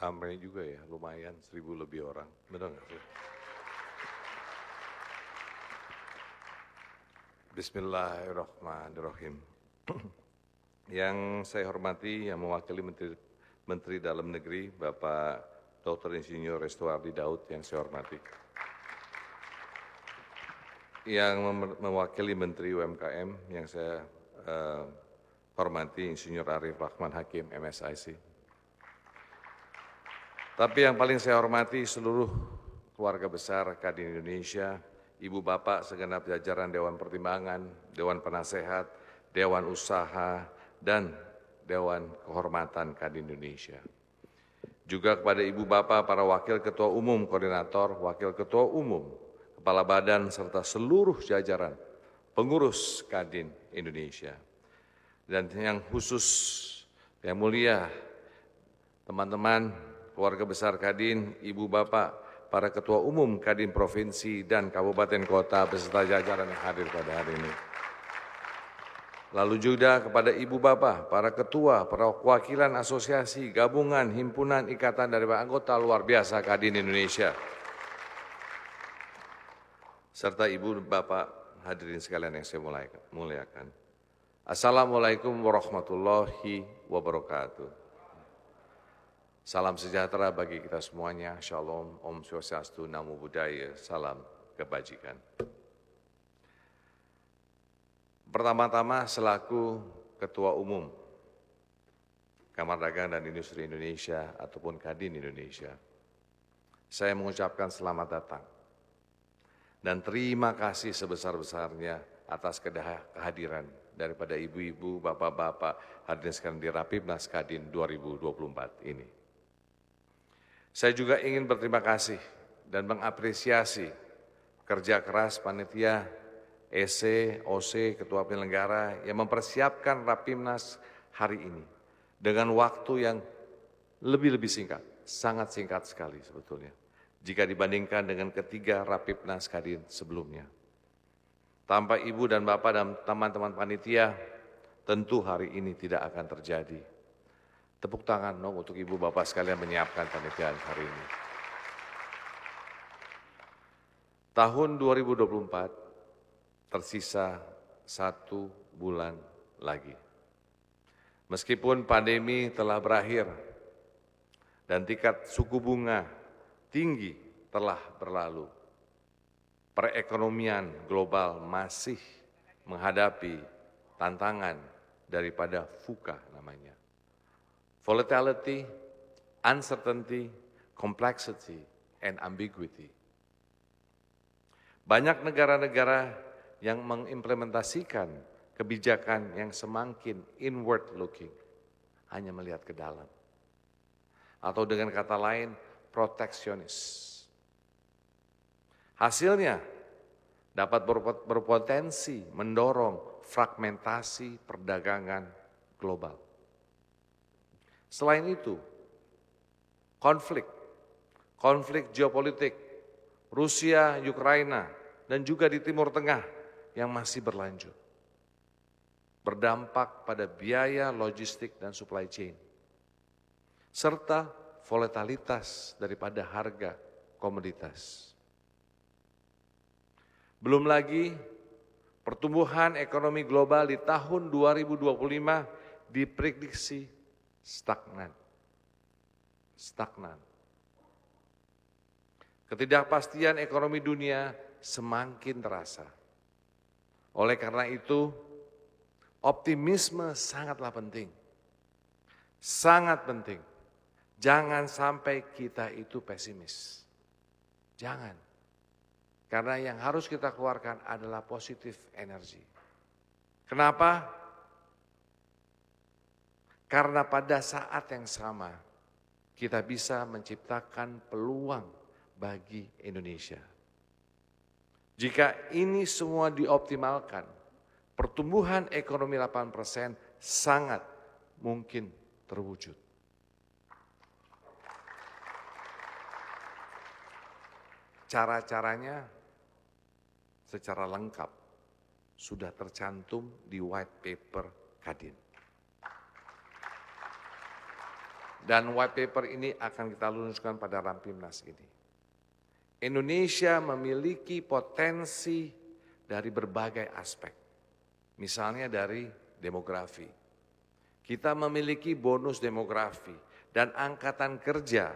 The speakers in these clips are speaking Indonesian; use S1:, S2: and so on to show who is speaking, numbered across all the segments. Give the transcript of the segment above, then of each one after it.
S1: Ramai juga ya, lumayan 1.000 lebih orang. Benar nggak sih? Bismillahirrahmanirrahim. Yang saya hormati, yang mewakili Menteri Dalam Negeri, Bapak Dr. Insinyur Restuardi Daud, yang saya hormati. Yang mewakili Menteri UMKM, yang saya hormati, Insinyur Arif Rahman Hakim, MSIC. Tapi yang paling saya hormati seluruh keluarga besar Kadin Indonesia, Ibu Bapak segenap jajaran Dewan Pertimbangan, Dewan Penasehat, Dewan Usaha, dan Dewan Kehormatan Kadin Indonesia. Juga kepada Ibu Bapak, para Wakil Ketua Umum, Koordinator, Wakil Ketua Umum, Kepala Badan, serta seluruh jajaran pengurus Kadin Indonesia. Dan yang khusus, yang mulia, teman-teman, keluarga besar Kadin, Ibu Bapak, para Ketua Umum Kadin Provinsi dan Kabupaten Kota beserta jajaran yang hadir pada hari ini. Lalu juga kepada Ibu Bapak, para Ketua, perwakilan asosiasi, gabungan, himpunan, ikatan dari anggota luar biasa Kadin Indonesia. Serta Ibu Bapak hadirin sekalian yang saya muliakan. Assalamualaikum warahmatullahi wabarakatuh. Salam sejahtera bagi kita semuanya, Shalom, Om Swastiastu, Namo Buddhaya, salam kebajikan. Pertama-tama selaku Ketua Umum Kamar Dagang dan Industri Indonesia ataupun Kadin Indonesia, saya mengucapkan selamat datang dan terima kasih sebesar-besarnya atas kehadiran daripada ibu-ibu, bapak-bapak hadirin sekalian di Rapimnas Kadin 2024 ini. Saya juga ingin berterima kasih dan mengapresiasi kerja keras panitia, EC, OC, Ketua Penyelenggara yang mempersiapkan Rapimnas hari ini dengan waktu yang lebih singkat, sangat singkat sekali sebetulnya, jika dibandingkan dengan ketiga Rapimnas Kadin sebelumnya. Tanpa Ibu dan Bapak dan teman-teman panitia, tentu hari ini tidak akan terjadi. Tepuk tangan dong untuk Ibu Bapak sekalian menyiapkan panitia hari ini. Tahun 2024 tersisa 1 bulan lagi. Meskipun pandemi telah berakhir dan tingkat suku bunga tinggi telah berlalu, perekonomian global masih menghadapi tantangan daripada VUCA namanya. Volatility, uncertainty, complexity, and ambiguity. Banyak negara-negara yang mengimplementasikan kebijakan yang semakin inward looking, hanya melihat ke dalam. Atau dengan kata lain, proteksionis. Hasilnya dapat berpotensi mendorong fragmentasi perdagangan global. Selain itu, konflik geopolitik, Rusia, Ukraina, dan juga di Timur Tengah yang masih berlanjut, berdampak pada biaya logistik dan supply chain, serta volatilitas daripada harga komoditas. Belum lagi, pertumbuhan ekonomi global di tahun 2025 diprediksi stagnan. Ketidakpastian ekonomi dunia semakin terasa. Oleh karena itu, optimisme sangatlah penting. Sangat penting. Jangan sampai kita itu pesimis. Jangan. Karena yang harus kita keluarkan adalah positif energi. Kenapa? Karena pada saat yang sama, kita bisa menciptakan peluang bagi Indonesia. Jika ini semua dioptimalkan, pertumbuhan ekonomi 8% sangat mungkin terwujud. Cara-caranya secara lengkap sudah tercantum di white paper Kadin. Dan white paper ini akan kita luluskan pada Rampimnas ini. Indonesia memiliki potensi dari berbagai aspek. Misalnya dari demografi. Kita memiliki bonus demografi dan angkatan kerja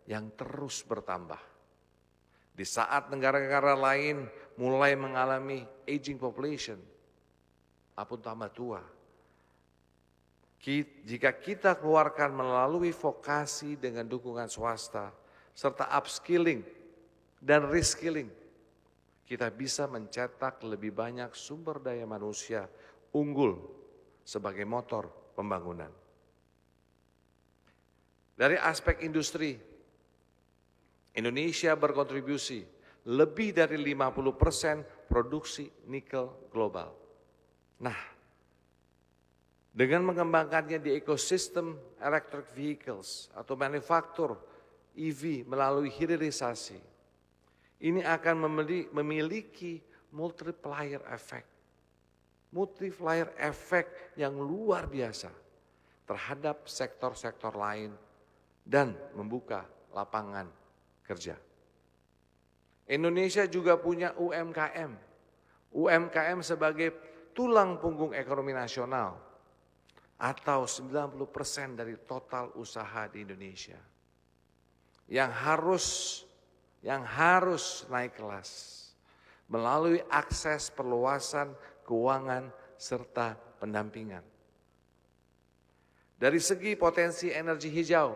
S1: yang terus bertambah. Di saat negara-negara lain mulai mengalami aging population, apun tambah tua. Jika kita keluarkan melalui vokasi dengan dukungan swasta, serta upskilling dan reskilling, kita bisa mencetak lebih banyak sumber daya manusia unggul sebagai motor pembangunan. Dari aspek industri, Indonesia berkontribusi lebih dari 50% produksi nikel global. Nah, dengan mengembangkannya di ekosistem electric vehicles atau manufaktur EV melalui hilirisasi, ini akan memiliki multiplier effect. Multiplier effect yang luar biasa terhadap sektor-sektor lain dan membuka lapangan kerja. Indonesia juga punya UMKM. UMKM sebagai tulang punggung ekonomi nasional atau 90% dari total usaha di Indonesia yang harus naik kelas melalui akses perluasan keuangan serta pendampingan. Dari segi potensi energi hijau,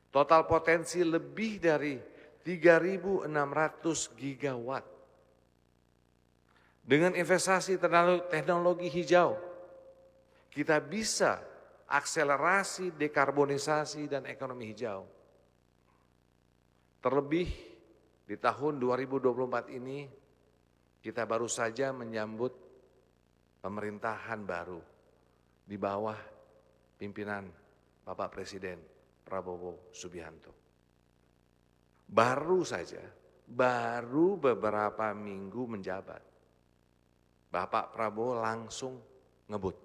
S1: total potensi lebih dari 3.600 gigawatt. Dengan investasi teknologi hijau, kita bisa akselerasi dekarbonisasi dan ekonomi hijau. Terlebih di tahun 2024 ini, kita baru saja menyambut pemerintahan baru di bawah pimpinan Bapak Presiden Prabowo Subianto. Baru beberapa minggu menjabat, Bapak Prabowo langsung ngebut.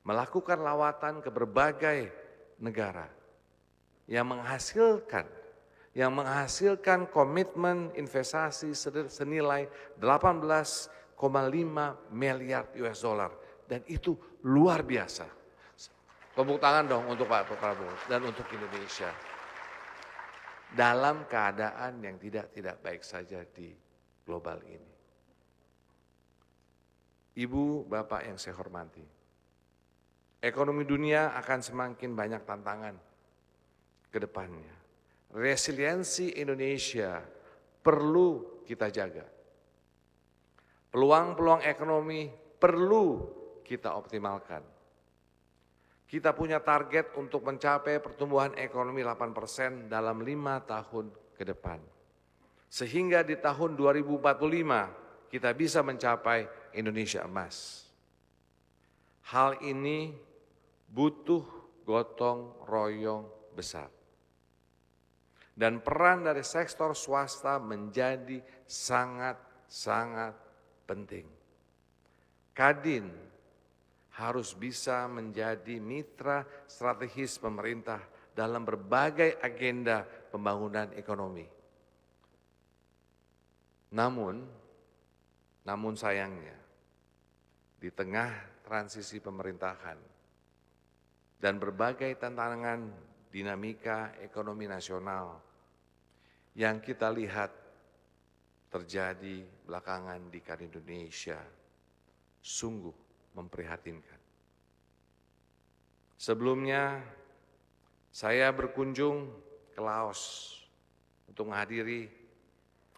S1: Melakukan lawatan ke berbagai negara yang menghasilkan komitmen investasi senilai 18,5 miliar US dollar. Dan itu luar biasa. Tepuk tangan dong untuk Pak Prabowo dan untuk Indonesia. Dalam keadaan yang tidak baik saja di global ini. Ibu, Bapak yang saya hormati. Ekonomi dunia akan semakin banyak tantangan ke depannya. Resiliensi Indonesia perlu kita jaga. Peluang-peluang ekonomi perlu kita optimalkan. Kita punya target untuk mencapai pertumbuhan ekonomi 8% dalam 5 tahun ke depan. Sehingga di tahun 2045 kita bisa mencapai Indonesia Emas. Hal ini butuh gotong royong besar. Dan peran dari sektor swasta menjadi sangat penting. Kadin harus bisa menjadi mitra strategis pemerintah dalam berbagai agenda pembangunan ekonomi. Namun sayangnya, di tengah transisi pemerintahan dan berbagai tantangan dinamika ekonomi nasional yang kita lihat terjadi belakangan di Kadin Indonesia sungguh memprihatinkan. Sebelumnya saya berkunjung ke Laos untuk menghadiri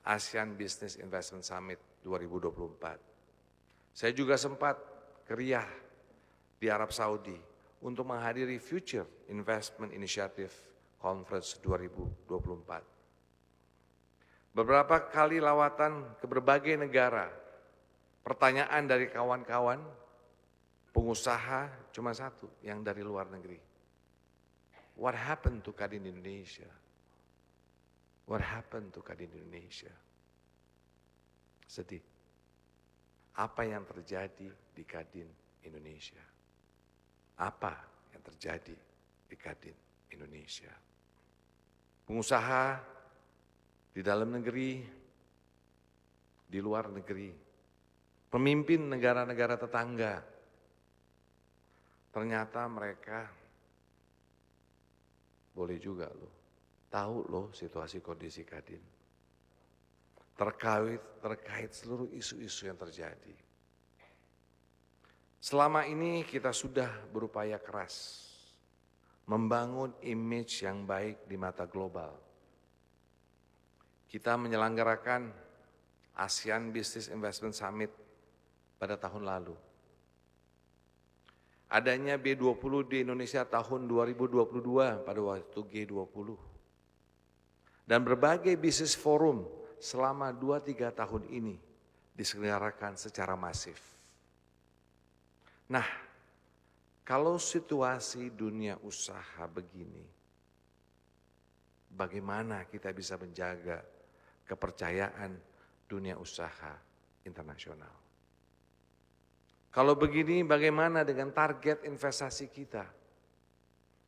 S1: ASEAN Business Investment Summit 2024. Saya juga sempat ke Riyadh di Arab Saudi untuk menghadiri Future Investment Initiative Conference 2024. Beberapa kali lawatan ke berbagai negara, pertanyaan dari kawan-kawan, pengusaha cuma satu, yang dari luar negeri. What happened to Kadin Indonesia? What happened to Kadin Indonesia? Sedih. Apa yang terjadi di Kadin Indonesia? Apa yang terjadi di Kadin Indonesia. Pengusaha di dalam negeri, di luar negeri, pemimpin negara-negara tetangga, ternyata mereka boleh juga tahu situasi kondisi Kadin. Terkait seluruh isu-isu yang terjadi. Selama ini kita sudah berupaya keras membangun image yang baik di mata global. Kita menyelenggarakan ASEAN Business Investment Summit pada tahun lalu. Adanya B20 di Indonesia tahun 2022 pada waktu G20. Dan berbagai bisnis forum selama 2-3 tahun ini diselenggarakan secara masif. Nah, kalau situasi dunia usaha begini, bagaimana kita bisa menjaga kepercayaan dunia usaha internasional? Kalau begini, bagaimana dengan target investasi kita?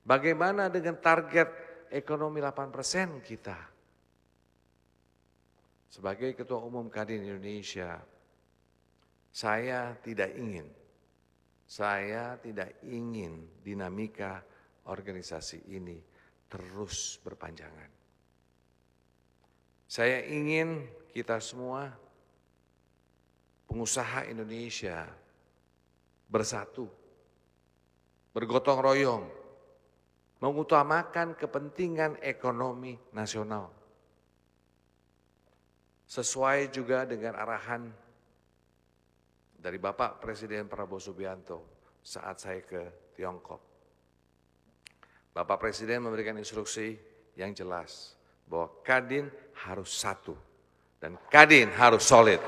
S1: Bagaimana dengan target ekonomi 8% kita? Sebagai Ketua Umum Kadin Indonesia, saya tidak ingin dinamika organisasi ini terus berpanjangan. Saya ingin kita semua, pengusaha Indonesia, bersatu, bergotong royong, mengutamakan kepentingan ekonomi nasional. Sesuai juga dengan arahan dari Bapak Presiden Prabowo Subianto saat saya ke Tiongkok. Bapak Presiden memberikan instruksi yang jelas bahwa Kadin harus satu dan Kadin harus solid.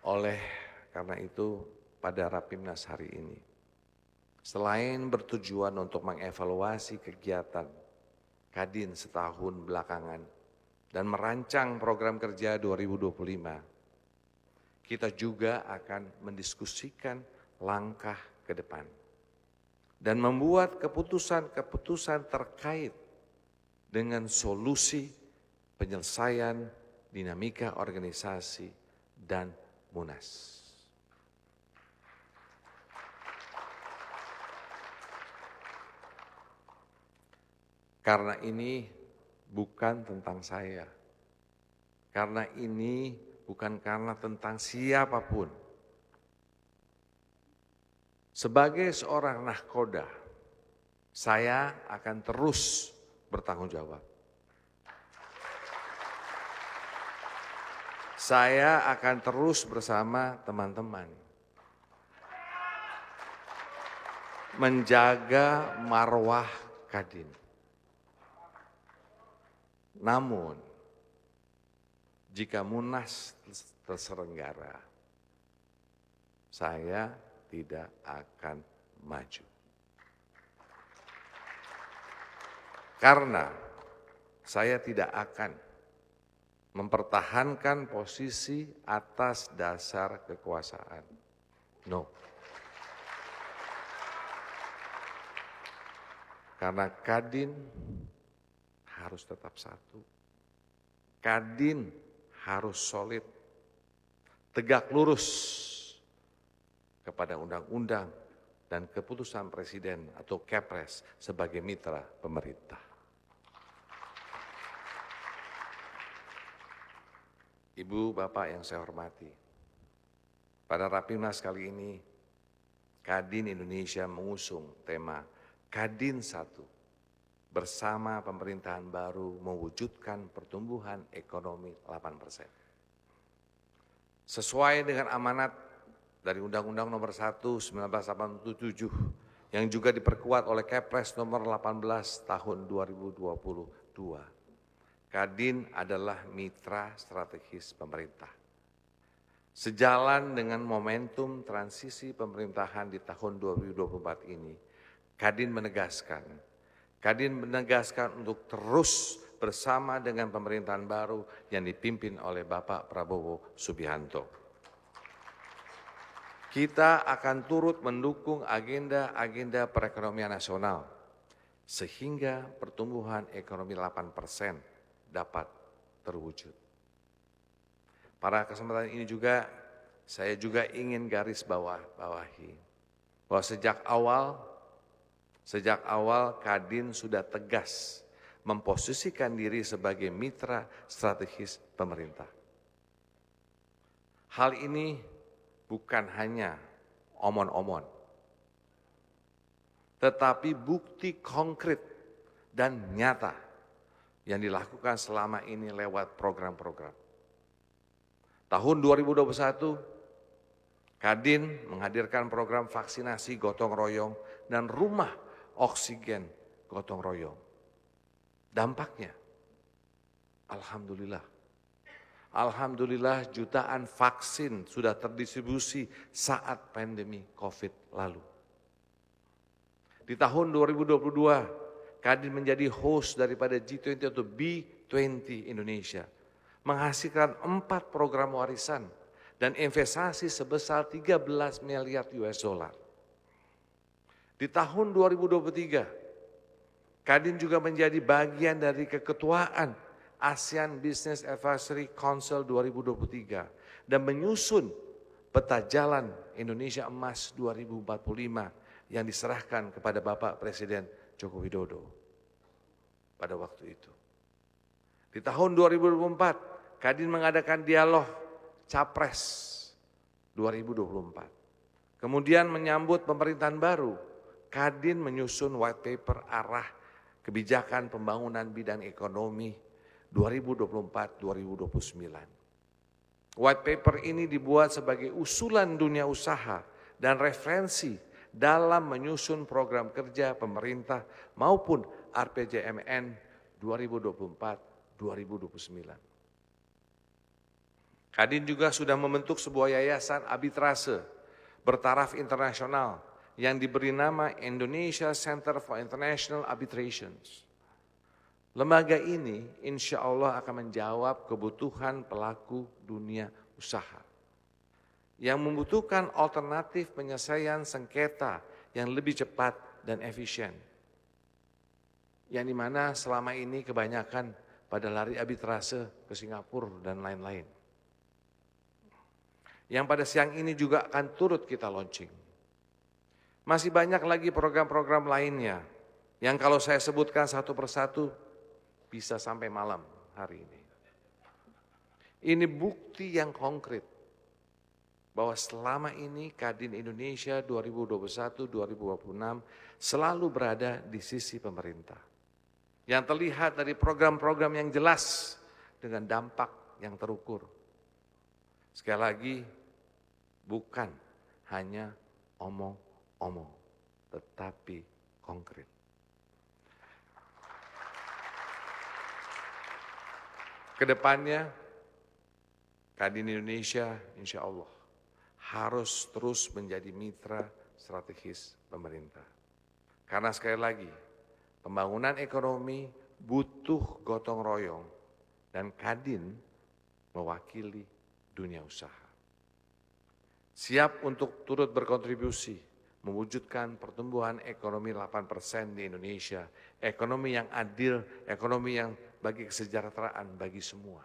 S1: Oleh karena itu pada Rapimnas hari ini, selain bertujuan untuk mengevaluasi kegiatan Kadin setahun belakangan dan merancang program kerja 2025, kita juga akan mendiskusikan langkah ke depan dan membuat keputusan-keputusan terkait dengan solusi penyelesaian dinamika organisasi dan Munas. Karena ini bukan tentang saya. Karena ini bukan karena tentang siapapun. Sebagai seorang nahkoda, saya akan terus bertanggung jawab. Saya akan terus bersama teman-teman menjaga marwah Kadin. Namun, jika Munas terselenggara, saya tidak akan maju. Karena saya tidak akan mempertahankan posisi atas dasar kekuasaan. No. Karena Kadin harus tetap satu. Kadin harus solid, tegak lurus kepada undang-undang dan keputusan Presiden atau Kepres sebagai mitra pemerintah. Ibu, Bapak yang saya hormati, pada Rapimnas kali ini, Kadin Indonesia mengusung tema Kadin Satu, bersama pemerintahan baru mewujudkan pertumbuhan ekonomi 8%. Sesuai dengan amanat dari Undang-Undang Nomor 1 1987 yang juga diperkuat oleh Kepres Nomor 18 Tahun 2022. Kadin adalah mitra strategis pemerintah. Sejalan dengan momentum transisi pemerintahan di tahun 2024 ini, Kadin menegaskan untuk terus bersama dengan pemerintahan baru yang dipimpin oleh Bapak Prabowo Subianto. Kita akan turut mendukung agenda-agenda perekonomian nasional sehingga pertumbuhan ekonomi 8% dapat terwujud. Pada kesempatan ini juga saya juga ingin garis bawahi bahwa sejak awal Kadin sudah tegas memposisikan diri sebagai mitra strategis pemerintah. Hal ini bukan hanya omon-omon, tetapi bukti konkret dan nyata yang dilakukan selama ini lewat program-program. Tahun 2021, Kadin menghadirkan program vaksinasi gotong royong dan rumah oksigen gotong royong. Dampaknya, Alhamdulillah jutaan vaksin sudah terdistribusi saat pandemi COVID lalu. Di tahun 2022, Kadin menjadi host daripada G20 atau B20 Indonesia, menghasilkan 4 program warisan dan investasi sebesar 13 miliar US dollar. Di tahun 2023, Kadin juga menjadi bagian dari keketuaan ASEAN Business Advisory Council 2023 dan menyusun peta jalan Indonesia Emas 2045 yang diserahkan kepada Bapak Presiden Joko Widodo pada waktu itu. Di tahun 2024, Kadin mengadakan dialog Capres 2024. Kemudian menyambut pemerintahan baru, Kadin menyusun white paper arah kebijakan pembangunan bidang ekonomi 2024-2029. White paper ini dibuat sebagai usulan dunia usaha dan referensi dalam menyusun program kerja pemerintah maupun RPJMN 2024-2029. Kadin juga sudah membentuk sebuah yayasan arbitrase bertaraf internasional yang diberi nama Indonesia Center for International Arbitrations. Lembaga ini insya Allah akan menjawab kebutuhan pelaku dunia usaha yang membutuhkan alternatif penyelesaian sengketa yang lebih cepat dan efisien. Yang dimana selama ini kebanyakan pada lari arbitrase ke Singapura dan lain-lain. Yang pada siang ini juga akan turut kita launching. Masih banyak lagi program-program lainnya yang kalau saya sebutkan satu persatu bisa sampai malam hari ini. Ini bukti yang konkret bahwa selama ini Kadin Indonesia 2021-2026 selalu berada di sisi pemerintah. Yang terlihat dari program-program yang jelas dengan dampak yang terukur. Sekali lagi, bukan hanya omong-omong, tetapi konkret. Kedepannya, Kadin Indonesia insya Allah harus terus menjadi mitra strategis pemerintah. Karena sekali lagi, pembangunan ekonomi butuh gotong royong dan Kadin mewakili dunia usaha. Siap untuk turut berkontribusi mewujudkan pertumbuhan ekonomi 8% di Indonesia, ekonomi yang adil, ekonomi yang bagi kesejahteraan bagi semua.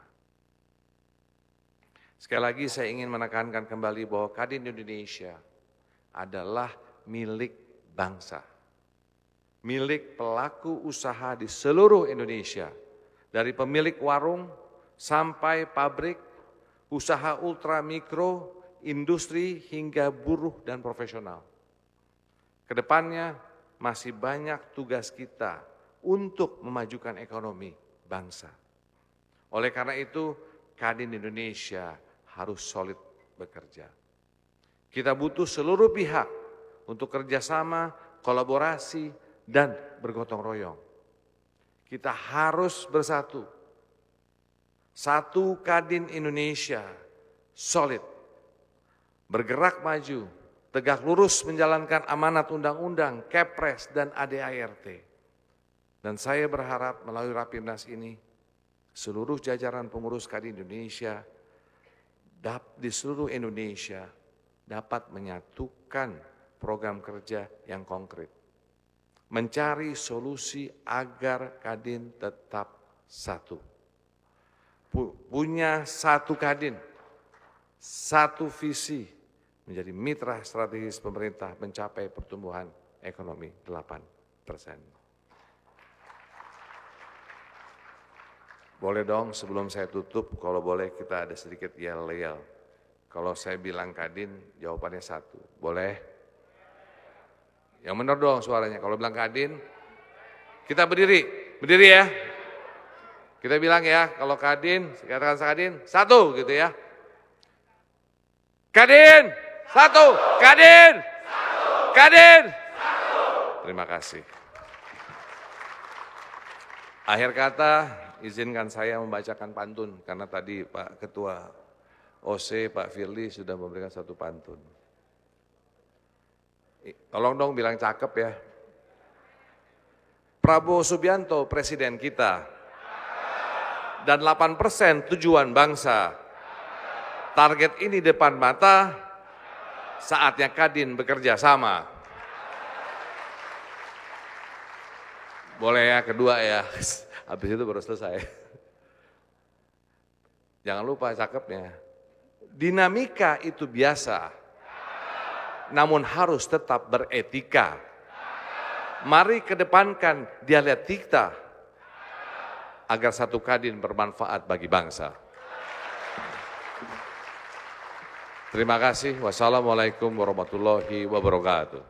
S1: Sekali lagi saya ingin menekankan kembali bahwa Kadin Indonesia adalah milik bangsa, milik pelaku usaha di seluruh Indonesia, dari pemilik warung sampai pabrik, usaha ultra mikro, industri hingga buruh dan profesional. Kedepannya masih banyak tugas kita untuk memajukan ekonomi bangsa. Oleh karena itu, Kadin Indonesia harus solid bekerja. Kita butuh seluruh pihak untuk kerjasama, kolaborasi, dan bergotong royong. Kita harus bersatu. Satu Kadin Indonesia, solid, bergerak maju, tegak lurus menjalankan amanat undang-undang, Kepres, dan ADART. Dan saya berharap melalui Rapimnas ini, seluruh jajaran pengurus Kadin Indonesia di seluruh Indonesia dapat menyatukan program kerja yang konkret. Mencari solusi agar Kadin tetap satu. Punya satu Kadin, satu visi, menjadi mitra strategis pemerintah mencapai pertumbuhan ekonomi 8%. Boleh dong sebelum saya tutup, kalau boleh kita ada sedikit yel-yel. Kalau saya bilang Kadin, jawabannya satu. Boleh? Yang benar dong suaranya. Kalau bilang Kadin, kita berdiri. Berdiri ya. Kita bilang ya, kalau Kadin, katakan Kadin, satu gitu ya. Kadin, satu. Kadin, Kadin. Terima kasih. Akhir kata, izinkan saya membacakan pantun, karena tadi Pak Ketua OC, Pak Firly sudah memberikan satu pantun. Tolong dong bilang cakep ya. Prabowo Subianto presiden kita, dan 8% tujuan bangsa. Target ini depan mata, saatnya Kadin bekerja sama. Boleh ya, kedua ya, habis itu baru selesai. Jangan lupa cakepnya. Dinamika itu biasa, namun harus tetap beretika. Mari kedepankan dialektika, agar satu Kadin bermanfaat bagi bangsa. Terima kasih. Wassalamualaikum warahmatullahi wabarakatuh.